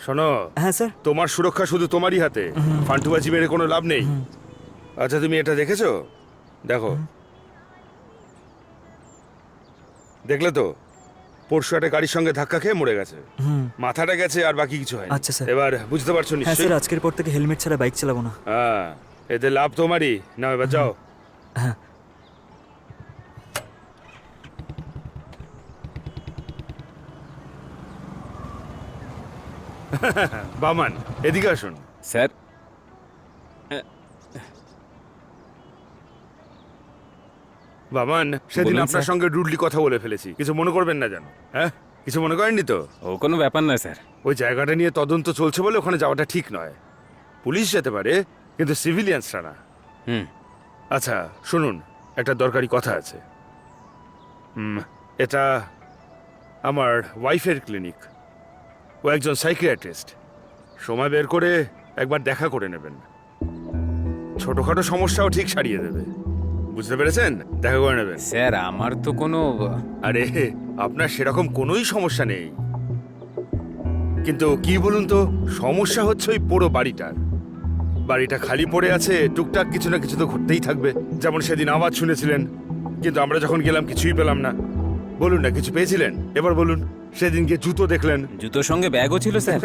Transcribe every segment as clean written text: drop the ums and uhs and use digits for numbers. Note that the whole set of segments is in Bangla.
শোনো, হ্যাঁ স্যার। তোমার সুরক্ষা শুধু তোমারই হাতে, ফান্টুবাজি মেরে কোনো লাভ নেই। আচ্ছা, তুমি এটা দেখেছো? দেখো, দেখলে তো? পরশু একটা গাড়ির সঙ্গে ধাক্কা খেয়ে মরে গেছে। মাথাটা গেছে, আর বাকি কিছু হয়। আচ্ছা স্যার। এবার বুঝতে পারছো হ্যাঁ নিশ্চয়ই? স্যার, আজকের পর থেকে হেলমেট ছাড়া বাইক চালাবো না। হ্যাঁ, এতে লাভ তোমারই। নাও এবার যাও। হ্যাঁ। বামান, এদিকে আসুন। স্যার, বামান, সেদিন বলুন, আপনার স্যার। সঙ্গে রুডলি কথা বলে ফেলেছি, কিছু মনে করবেন না যেন। হ্যাঁ, কিছু মনে করেননি তো? ও কোনো ব্যাপার নয় স্যার। ওই জায়গাটা নিয়ে তদন্ত চলছে বলে ওখানে যাওয়াটা ঠিক নয়। পুলিশ যেতে পারে, কিন্তু সিভিলিয়ানসরা না। হুম। আচ্ছা শুনুন, একটা দরকারি কথা আছে। এটা আমার ওয়াইফের ক্লিনিক। ও একজন সাইকিয়াট্রিস্ট। সময় বের করে একবার দেখা করে নেবেন। ছোটখাটো সমস্যাও ঠিক সারিয়ে দেবে। বুঝতে পেরেছেন? দেখা করে নেবেন। স্যার, আমার তো কোনো... আরে, আপনার সেরকম কোনোই সমস্যা নেই, কিন্তু কি বলুন তো, সমস্যা হচ্ছে ওই পুরো বাড়িটার। বাড়িটা খালি পড়ে আছে, টুকটাক কিছু না কিছু তো ঘটতেই থাকবে। যেমন সেদিন আওয়াজ শুনেছিলেন, কিন্তু আমরা যখন গেলাম কিছুই পেলাম না। বলুন না, কিছু পেয়েছিলেন? এবার বলুন। সেদিনকে জুতো দেখলেন। জুতোর সঙ্গে ব্যাগও ছিল স্যার।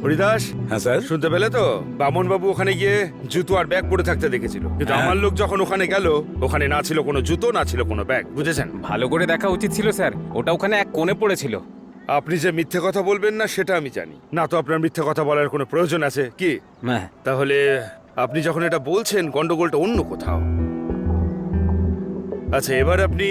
হরিদাস, হ্যাঁ স্যার। শুনতে পেলে তো? বামন বাবু ওখানে গিয়ে জুতো আর ব্যাগ পড়ে থাকতে দেখেছিল, কিন্তু হ্যাঁ। আমার লোক যখন ওখানে গেল, ওখানে না ছিল কোনো জুতো, না ছিল কোনো ব্যাগ। বুঝেছেন? ভালো করে দেখা উচিত ছিল স্যার, ওটা ওখানে এক কোণে পড়েছিল। আপনি যে মিথ্যে কথা বলবেন না সেটা আমি জানি না, তো আপনার মিথ্যে কথা বলার কোনো প্রয়োজন আছে কি? হ্যাঁ। তাহলে আপনি যখন এটা বলছেন, গন্ডগোলটা অন্য কোথাও। আচ্ছা, এবার আপনি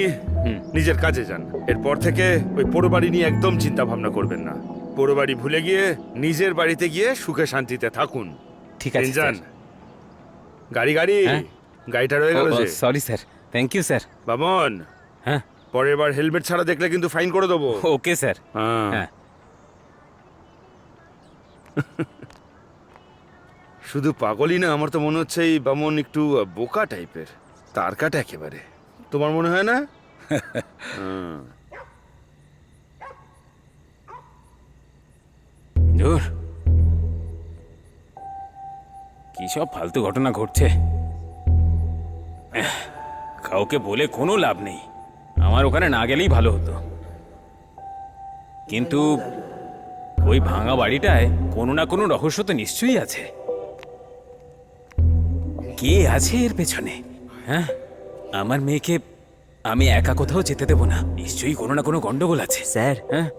নিজের কাজে যান। এরপর থেকে ওই পোড়ো বাড়ি নিয়ে একদম চিন্তা ভাবনা করবেন না। পোড়ো বাড়ি ভুলে গিয়ে নিজের বাড়িতে গিয়ে সুখে শান্তিতে থাকুন। ঠিক আছে যান। স্যার। গাড়ি গাড়ি হ্যাঁ? গাড়িটা রয়ে গেল যে। Sorry sir, thank you sir. বামন, হ্যাঁ। পরের বার হেলমেট ছাড়া দেখলে কিন্তু ফাইন করে দেবো। Okay sir. হ্যাঁ। হ্যাঁ। শুধু পাগলই না, আমার তো মনে হচ্ছে এই বামন একটু বোকা টাইপের, তার কাটা একেবারে। তোমার মনে হয় না? ধুর, কি সব ফালতু ঘটনা ঘটছে। কাউকে বলে কোনো লাভ নেই। আমার ওখানে না গেলেই ভালো হতো, কিন্তু ওই ভাঙা বাড়িটায় কোনো না কোনো রহস্য তো নিশ্চয়ই আছে। কে আছে এর পেছনে? হ্যাঁ, আমার মেয়েকে আমি একা কোথাও যেতে দেব না। নিশ্চয়ই কোনো না কোনো গন্ডগোল আছে। স্যার, হ্যাঁ,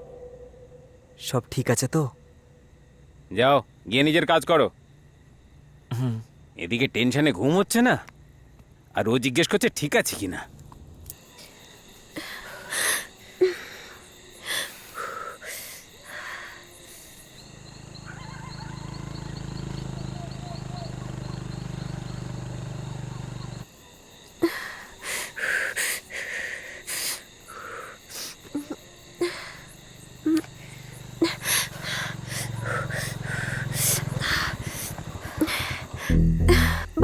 সব ঠিক আছে তো? যাও গিয়ে নিজের কাজ করো। এদিকে টেনশনে ঘুম হচ্ছে না, আর ও জিজ্ঞেস করছে ঠিক আছে কিনা।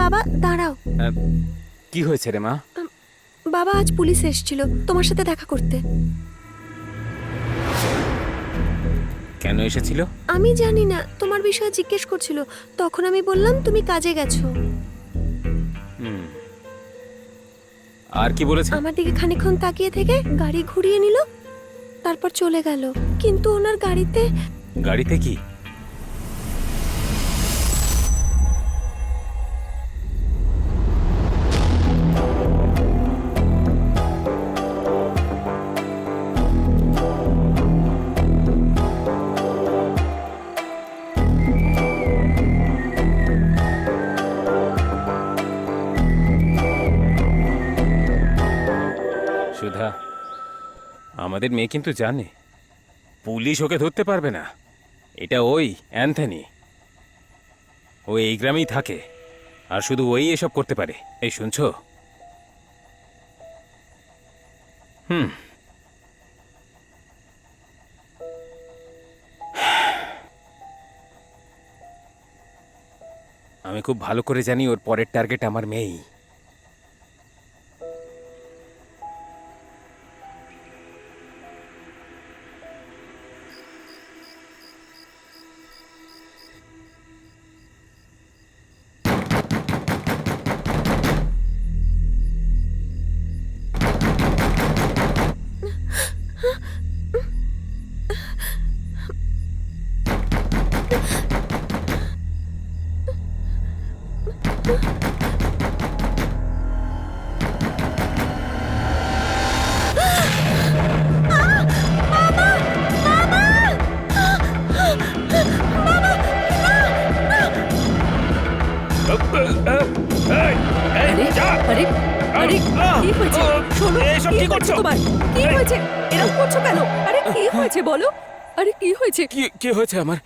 বাবা দাঁড়াও। কি হয়েছে রে মা? বাবা, আজ পুলিশ এসেছিল তোমার সাথে দেখা করতে। কেন এসেছিল? আমি জানি না, তোমার বিষয়ে জিজ্ঞেস করছিল। তখন আমি বললাম তুমি কাজে গেছো। আর কি বলেছে? আমার দিকে খানিকক্ষণ তাকিয়ে থেকে গাড়ি ঘুরিয়ে নিল, তারপর চলে গেল। কিন্তু ওনার গাড়িতে গাড়িতে কি? সুধা, আমাদের মেয়ে কিন্তু জানে পুলিশ ওকে ধরতে পারবে না। এটা ওই অ্যান্থনি, ও এই গ্রামেই থাকে, আর শুধু ওই এসব করতে পারে। এই শুনছো? আমি খুব ভালো করে জানি ওর পরের টার্গেট আমার মেয়েই। আরে কি হয়েছে শোনো এসব কি কি হয়েছে করছো? তোমার কি হয়েছে এরকম করছো কেন আরে কি হয়েছে বলো আরে কি হয়েছে কি হয়েছে আমার?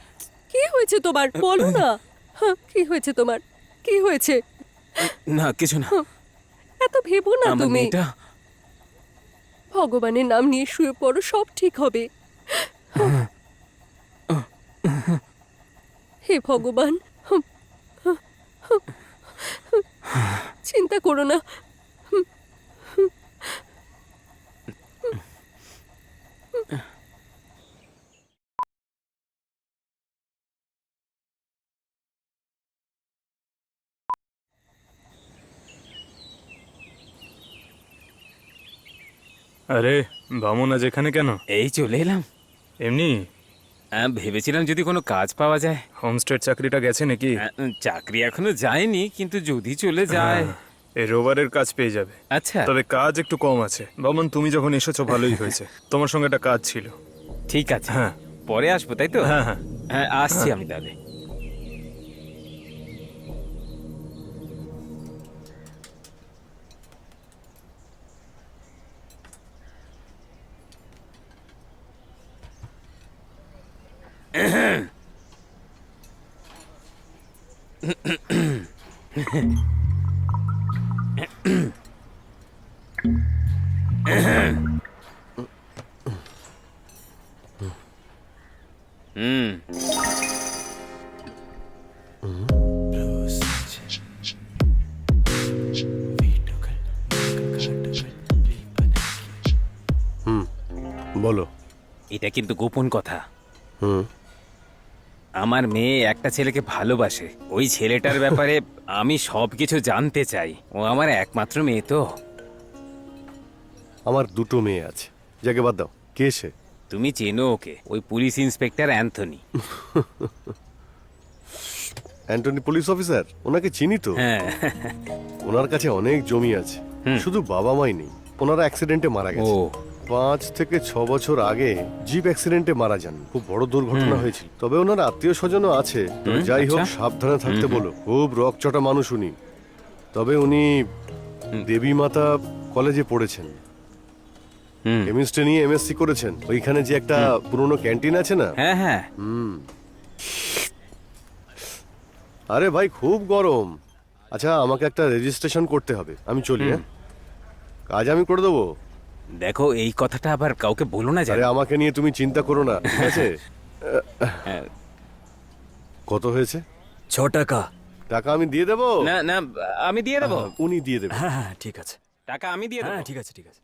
কি হয়েছে তোমার বলো না হ্যাঁ, কি হয়েছে তোমার কি হয়েছে না কিছু না। এত ভেবো না আমার তুমি মেয়েটা ভগবানের নাম নিয়ে শুয়ে পড়ো সব ঠিক হবে হে ভগবান চিন্তা করো না আরে বামন আজ এখানে কেন? এই চলে এলাম। এমনি ভেবেছিলাম যদি কোনো কাজ পাওয়া যায়। হোমস্টেড চাকরিটা গেছে নাকি? চাকরি এখনো যায়নি, কিন্তু যদি চলে যায়। এই রোববারের কাজ পেয়ে যাবে। আচ্ছা তবে কাজ একটু কম আছে। বামন তুমি যখন এসেছো ভালোই হয়েছে, তোমার সঙ্গে একটা কাজ ছিল। ঠিক আছে, হ্যাঁ পরে আসবো তাই তো? হ্যাঁ হ্যাঁ হ্যাঁ আসছি আমি তাহলে। হুম বলো। এটা কিন্তু গোপন কথা। হুম। আমার মেয়ে একটা ছেলেকে ভালোবাসে। ওই ছেলেটার ব্যাপারে আমি সবকিছু জানতে চাই। ও আমার একমাত্র মেয়ে তো। আমার দুটো মেয়ে আছে। যাকে বাদ দাও, কে সে? তুমি চেনো ওকে, ওই police inspector Anthony. Antony police officer, ওনাকে চিনি তো। হ্যাঁ ওনার কাছে অনেক জমি আছে, শুধু বাবা মাই নেই। ওনারা অ্যাক্সিডেন্টে মারা ও গেছে। 5 থেকে 6 বছর আগে জিপ অ্যাক্সিডেন্টে মারা যান। খুব বড় দুর্ঘটনা হয়েছিল। তবে ওনার আত্মীয় স্বজনও আছে। তবে যাই হোক, আচ্ছা। সাবধানে থাকতে বলো। খুব রকচটা মানুষ উনি। তবে উনি দেবী মাতা কলেজে পড়েছেন। হুম। কেমিস্ট্রি নিয়ে এমএসসি করেছেন। ওইখানে যে একটা পুরনো ক্যান্টিন আছে না, হ্যাঁ হ্যাঁ আরে ভাই খুব গরম। আচ্ছা, আমাকে একটা রেজিস্ট্রেশন করতে হবে, আমি চলি। হ্যাঁ, কাজ আমি করে দেবো। দেখো এই কথাটা আবার কাউকে বলো না আরে জানো। আমাকে নিয়ে তুমি চিন্তা করো না, ঠিক আছে? হ্যাঁ। কত হয়েছে? 6 টাকা। টাকা আমি দিয়ে দেবো। না না আমি দিয়ে দেবো। উনি দিয়ে দেবেন। হ্যাঁ হ্যাঁ ঠিক আছে। টাকা আমি দিয়ে দেবো। হ্যাঁ ঠিক আছে ঠিক আছে।